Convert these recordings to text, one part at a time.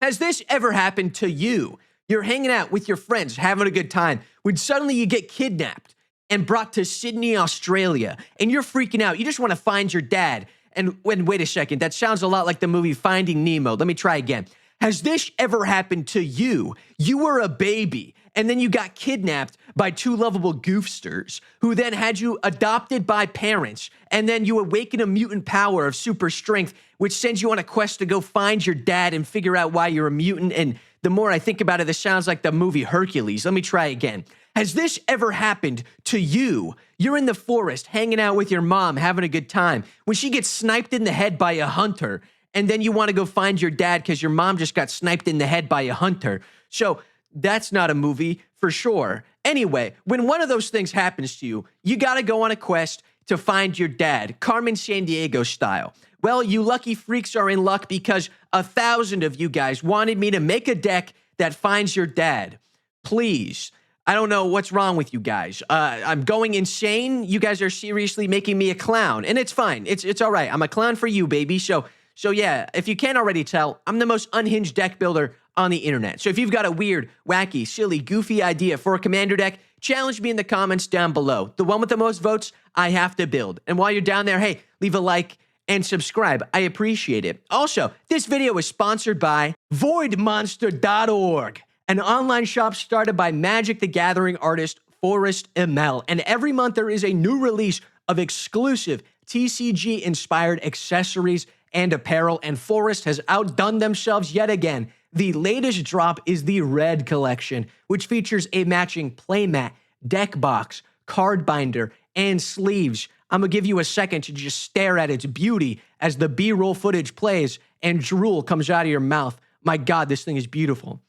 Has this ever happened to you? You're hanging out with your friends, having a good time, when suddenly you get kidnapped and brought to Sydney, Australia, and you're freaking out. You just want to find your dad. And wait a second, that sounds a lot like the movie Finding Nemo. Let me try again. Has this ever happened to you? You were a baby, and then you got kidnapped by two lovable goofsters who then had you adopted by parents, and then you awaken a mutant power of super strength, which sends you on a quest to go find your dad and figure out why you're a mutant. And the more I think about it, this sounds like the movie Hercules. Let me try again. Has this ever happened to you? You're in the forest, hanging out with your mom, having a good time, when she gets sniped in the head by a hunter, and then you want to go find your dad because your mom just got sniped in the head by a hunter. So that's not a movie for sure. Anyway, when one of those things happens to you, you got to go on a quest to find your dad, Carmen Sandiego style. Well, you lucky freaks are in luck because 1,000 of you guys wanted me to make a deck that finds your dad. Please. I don't know what's wrong with you guys. I'm going insane. You guys are seriously making me a clown, and it's fine. It's all right. I'm a clown for you, baby. So yeah, if you can't already tell, I'm the most unhinged deck builder on the internet. So if you've got a weird, wacky, silly, goofy idea for a commander deck, challenge me in the comments down below. The one with the most votes, I have to build. And while you're down there, hey, leave a like and subscribe. I appreciate it. Also, this video is sponsored by voidmonster.org, an online shop started by Magic the Gathering artist Forrest ML. And every month there is a new release of exclusive TCG-inspired accessories and apparel, and Forrest has outdone themselves yet again. The latest drop is the Red Collection, which features a matching playmat, deck box, card binder, and sleeves. I'm going to give you a second to just stare at its beauty as the B-roll footage plays and drool comes out of your mouth. My God, this thing is beautiful.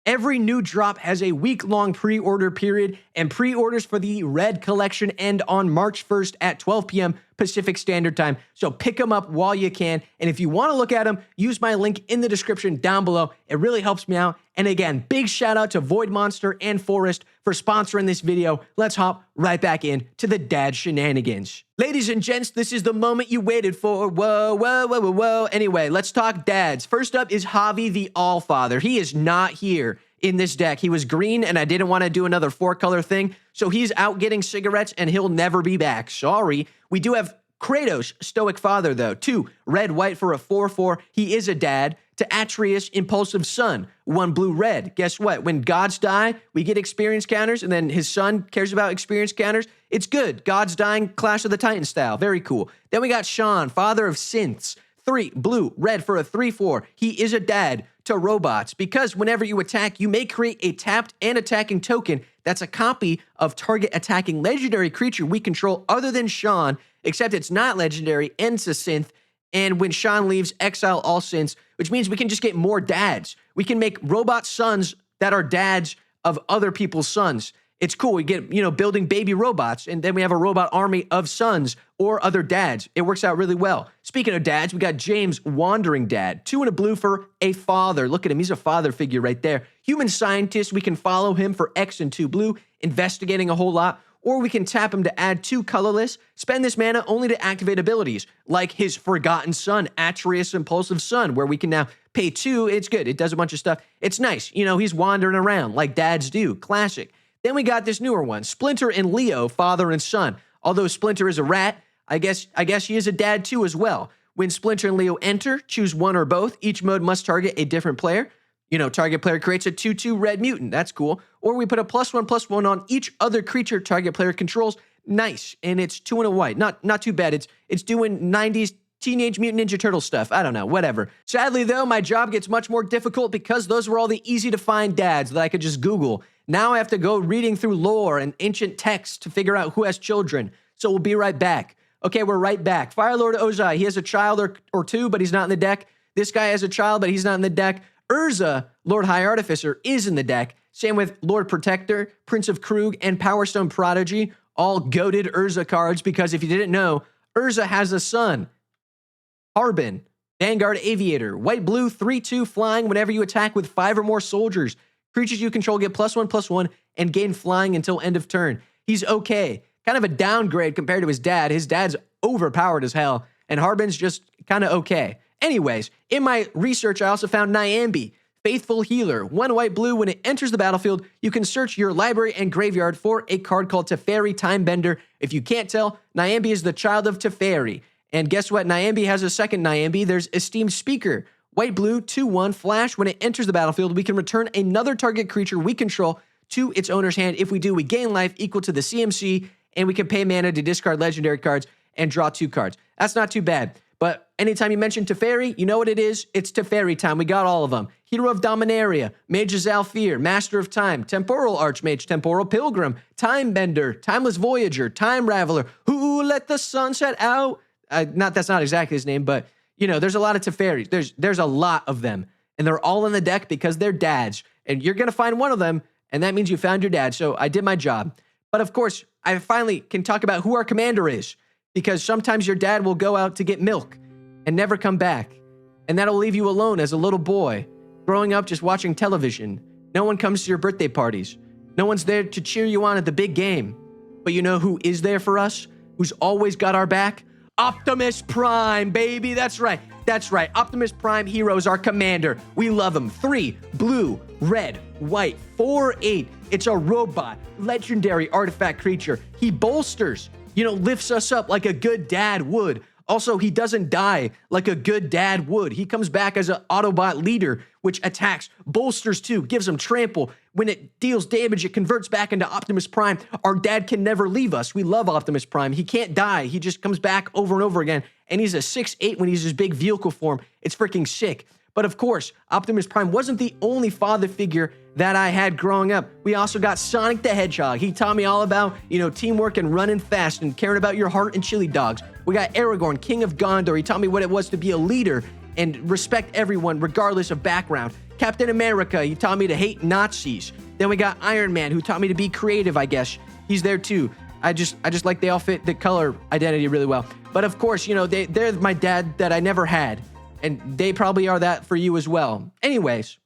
Every new drop has a week-long pre-order period, and pre-orders for the Red Collection end on March 1st at 12 p.m. Pacific Standard Time. So pick them up while you can, and if you want to look at them, use my link in the description down below. It really helps me out. And again, big shout out to Void Monster and Forrest for sponsoring this video. Let's hop right back in to the dad shenanigans. Ladies and gents, this is the moment you waited for. Whoa, whoa, whoa, whoa, whoa. Anyway, let's talk dads. First up is Javi the Allfather. He is not here in this deck. He was green, and I didn't want to do another 4-color thing, so he's out getting cigarettes, and he'll never be back. Sorry. We do have Kratos, Stoic Father, though. 2 red-white for a 4/4. He is a dad. To Atreus, Impulsive Son. 1 blue-red. Guess what? When gods die, we get experience counters, and then his son cares about experience counters. It's good. Gods dying, Clash of the Titans style. Very cool. Then we got Sean, Father of Synths. 3 blue-red for a 3/4. He is a dad to robots because whenever you attack, you may create a tapped and attacking token that's a copy of target attacking legendary creature we control other than Sean, except it's not legendary and it's a synth. And when Sean leaves, exile all synths, which means we can just get more dads. We can make robot sons that are dads of other people's sons. It's cool. We get, building baby robots, and then we have a robot army of sons or other dads. It works out really well. Speaking of dads, we got James, Wandering Dad. 2 and a blue for a father. Look at him. He's a father figure right there. Human Scientist. We can follow him for X and 2 blue, investigating a whole lot. Or we can tap him to add 2 colorless, spend this mana only to activate abilities, like his Forgotten Son, Atreus Impulsive Son, where we can now pay 2. It's good. It does a bunch of stuff. It's nice. He's wandering around like dads do. Classic. Then we got this newer one, Splinter and Leo, Father and Son. Although Splinter is a rat, I guess he is a dad too as well. When Splinter and Leo enter, choose one or both. Each mode must target a different player. Target player creates a 2/2 red mutant. That's cool. Or we put a +1/+1 on each other creature target player controls. Nice. And it's 2 and a white. Not too bad. It's doing 90s Teenage Mutant Ninja Turtle stuff. I don't know. Whatever. Sadly, though, my job gets much more difficult because those were all the easy-to-find dads that I could just Google. Now I have to go reading through lore and ancient texts to figure out who has children. So we'll be right back. Okay, we're right back. Firelord Ozai, he has a child or 2, but he's not in the deck. This guy has a child, but he's not in the deck. Urza, Lord High Artificer, is in the deck. Same with Lord Protector, Prince of Krug, and Power Stone Prodigy. All goated Urza cards because if you didn't know, Urza has a son. Harbin, Vanguard Aviator, white-blue, 3/2 flying whenever you attack with 5 or more soldiers. Creatures you control get +1/+1 and gain flying until end of turn. He's okay. Kind of a downgrade compared to his dad. His dad's overpowered as hell, and Harbin's just kind of okay. Anyways, in my research, I also found Nyambi, Faithful Healer. 1 white, blue. When it enters the battlefield, you can search your library and graveyard for a card called Teferi Timebender. If you can't tell, Nyambi is the child of Teferi. And guess what? Nyambi has a second Nyambi. There's Esteemed Speaker. White, blue, 2/1, flash. When it enters the battlefield, we can return another target creature we control to its owner's hand. If we do, we gain life equal to the CMC, and we can pay mana to discard legendary cards and draw 2 cards. That's not too bad. But anytime you mention Teferi, you know what it is? It's Teferi time. We got all of them. Hero of Dominaria, Mage of Zalfir, Master of Time, Temporal Archmage, Temporal Pilgrim, Timebender, Timeless Voyager, Time Raveler, Who Let the Sun Set Out. That's not exactly his name, but you know, there's a lot of Teferis. There's a lot of them, and they're all in the deck because they're dads. And you're gonna find one of them, and that means you found your dad. So I did my job. But of course, I finally can talk about who our commander is, because sometimes your dad will go out to get milk and never come back. And that'll leave you alone as a little boy, growing up just watching television. No one comes to your birthday parties. No one's there to cheer you on at the big game. But you know who is there for us? Who's always got our back? Optimus Prime, baby. That's right. That's right. Optimus Prime Hero is our commander. We love him. 3, blue, red, white, 4/8. It's a robot, legendary artifact creature. He bolsters, lifts us up like a good dad would. Also, he doesn't die like a good dad would. He comes back as an Autobot leader, which attacks, bolsters too, gives him trample. When it deals damage, it converts back into Optimus Prime. Our dad can never leave us. We love Optimus Prime. He can't die. He just comes back over and over again. And he's a 6'8" when he's his big vehicle form. It's freaking sick. But of course, Optimus Prime wasn't the only father figure that I had growing up. We also got Sonic the Hedgehog. He taught me all about, teamwork and running fast and caring about your heart and chili dogs. We got Aragorn, King of Gondor. He taught me what it was to be a leader and respect everyone regardless of background. Captain America, he taught me to hate Nazis. Then we got Iron Man, who taught me to be creative, I guess. He's there too. I just like they all fit the color identity really well. But of course, they're my dad that I never had. And they probably are that for you as well. Anyways,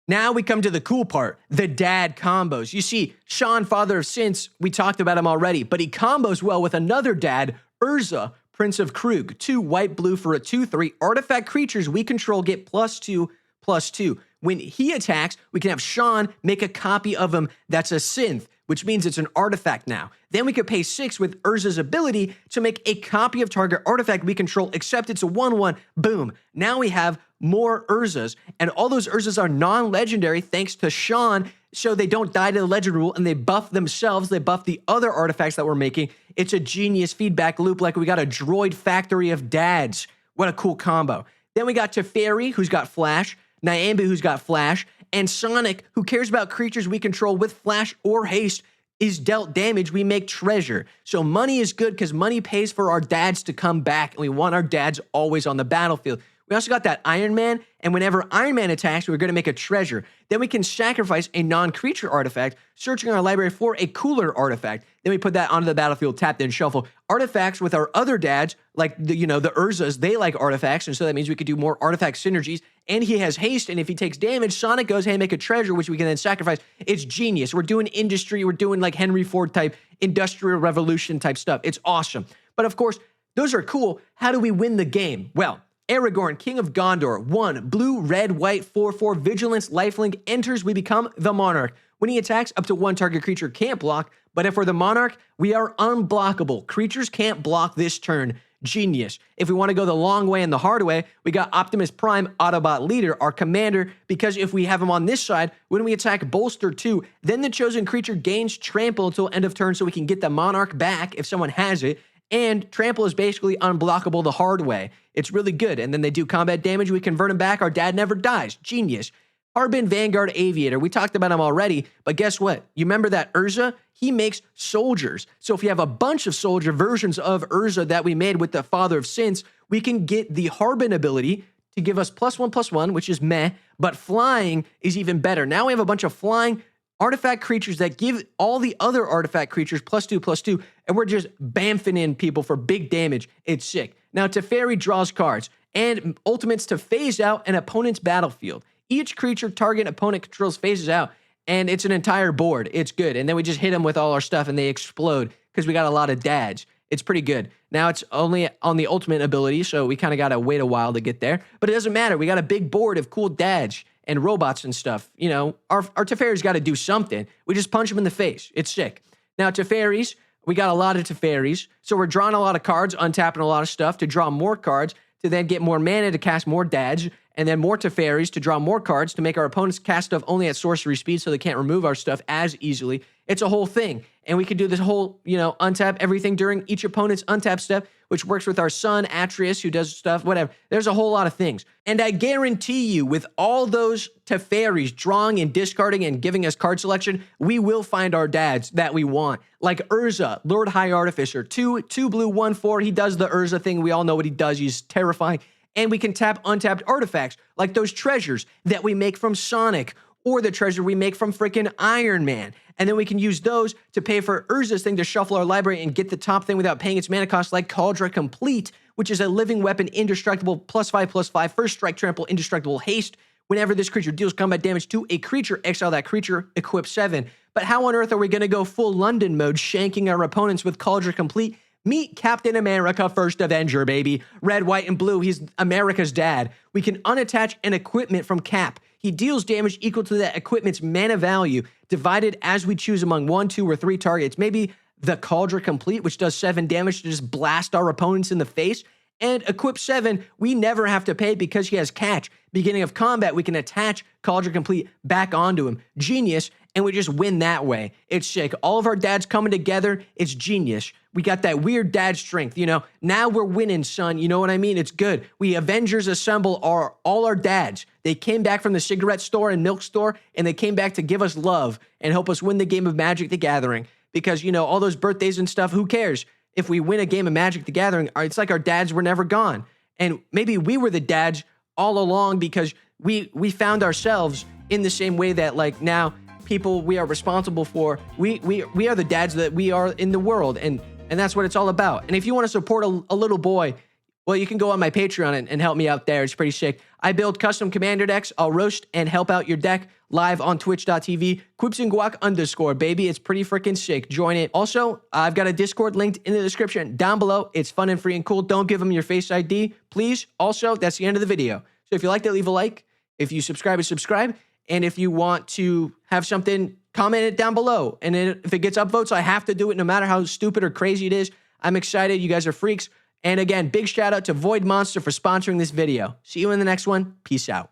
now we come to the cool part, the dad combos. You see, Sean, Father of Synths, we talked about him already, but he combos well with another dad, Urza, Prince of Krug. 2 white, blue for a 2/3. Artifact creatures we control get +2/+2. When he attacks, we can have Sean make a copy of him that's a synth, which means it's an artifact now. Then we could pay 6 with Urza's ability to make a copy of target artifact we control, except it's a 1/1. Boom. Now we have more Urzas, and all those Urzas are non-legendary thanks to Sean, so they don't die to the legend rule, and they buff themselves. They buff the other artifacts that we're making. It's a genius feedback loop, like we got a droid factory of dads. What a cool combo. Then we got Teferi, who's got Flash, Nyambi, who's got Flash, and Sonic, who cares about creatures we control with Flash or Haste, is dealt damage, we make treasure. So money is good because money pays for our dads to come back, and we want our dads always on the battlefield. We also got that Iron Man, and whenever Iron Man attacks, we're going to make a treasure. Then we can sacrifice a non-creature artifact, searching our library for a cooler artifact. Then we put that onto the battlefield, tap, then shuffle. Artifacts with our other dads, like the Urzas, they like artifacts, and so that means we could do more artifact synergies. And he has haste, and if he takes damage, Sonic goes, hey, make a treasure, which we can then sacrifice. It's genius. We're doing industry. We're doing like Henry Ford type, industrial revolution type stuff. It's awesome. But of course, those are cool. How do we win the game? Well, Aragorn, King of Gondor, 1, blue, red, white, 4/4, vigilance, lifelink, enters, we become the monarch. When he attacks, up to 1 target creature can't block, but if we're the monarch, we are unblockable. Creatures can't block this turn. Genius. If we want to go the long way and the hard way, we got Optimus Prime, Autobot leader, our commander, because if we have him on this side, when we attack bolster 2, then the chosen creature gains trample until end of turn so we can get the monarch back if someone has it. And trample is basically unblockable the hard way. It's really good. And then they do combat damage. We convert him back. Our dad never dies. Genius. Harbin, Vanguard, Aviator. We talked about him already. But guess what? You remember that Urza? He makes soldiers. So if you have a bunch of soldier versions of Urza that we made with the Father of Synths, we can get the Harbin ability to give us +1/+1, which is meh. But flying is even better. Now we have a bunch of flying artifact creatures that give all the other artifact creatures +2/+2, and we're just bamfing in people for big damage. It's sick. Now, Teferi draws cards, and ultimates to phase out an opponent's battlefield. Each creature target opponent controls phases out, and it's an entire board. It's good. And then we just hit them with all our stuff, and they explode because we got a lot of dads. It's pretty good. Now it's only on the ultimate ability, so we kind of got to wait a while to get there. But it doesn't matter. We got a big board of cool dads and robots and stuff. You know, our Teferi's got to do something. We just punch them in the face. It's sick. Now, Teferi's, we got a lot of Teferi's. So we're drawing a lot of cards, untapping a lot of stuff to draw more cards, to then get more mana to cast more dads, and then more Teferi's to draw more cards to make our opponents cast stuff only at sorcery speed so they can't remove our stuff as easily. It's a whole thing. And we can do this whole, untap everything during each opponent's untap step, which works with our son, Atreus, who does stuff, whatever. There's a whole lot of things. And I guarantee you, with all those Teferi's drawing and discarding and giving us card selection, we will find our dads that we want. Like Urza, Lord High Artificer, 2 blue, 1/4. He does the Urza thing. We all know what he does. He's terrifying. And we can tap untapped artifacts, like those treasures that we make from Sonic, or the treasure we make from freaking Iron Man. And then we can use those to pay for Urza's thing to shuffle our library and get the top thing without paying its mana cost, like Cauldron Complete, which is a living weapon, indestructible, +5/+5, first strike, trample, indestructible, haste. Whenever this creature deals combat damage to a creature, exile that creature, equip 7. But how on earth are we going to go full London mode, shanking our opponents with Cauldron Complete? Meet Captain America, First Avenger, baby. Red, white, and blue. He's America's dad. We can unattach an equipment from Cap. He deals damage equal to that equipment's mana value, divided as we choose among 1, 2, or 3 targets. Maybe the Cauldron Complete, which does 7 damage to just blast our opponents in the face. And equip 7, we never have to pay because he has catch. Beginning of combat, we can attach Cauldron Complete back onto him. Genius, and we just win that way. It's sick. All of our dads coming together, it's genius. We got that weird dad strength, Now we're winning, son. You know what I mean? It's good. We Avengers assemble all our dads. They came back from the cigarette store and milk store, and they came back to give us love and help us win the game of Magic the Gathering. Because, all those birthdays and stuff, who cares? If we win a game of Magic the Gathering, it's like our dads were never gone. And maybe we were the dads all along because we found ourselves in the same way that, like, now people we are responsible for, we are the dads that we are in the world. And that's what it's all about. And if you want to support a little boy, well, you can go on my Patreon and help me out there. It's pretty sick. I build custom commander decks. I'll roast and help out your deck live on twitch.tv. Quips&Guac _ baby. It's pretty freaking sick. Join it. Also, I've got a Discord linked in the description down below. It's fun and free and cool. Don't give them your Face ID, please. Also, that's the end of the video. So if you liked it, leave a like. If you subscribe, subscribe. And if you want to have something, comment it down below. And if it gets upvotes, I have to do it no matter how stupid or crazy it is. I'm excited. You guys are freaks. And again, big shout out to Void Monster for sponsoring this video. See you in the next one. Peace out.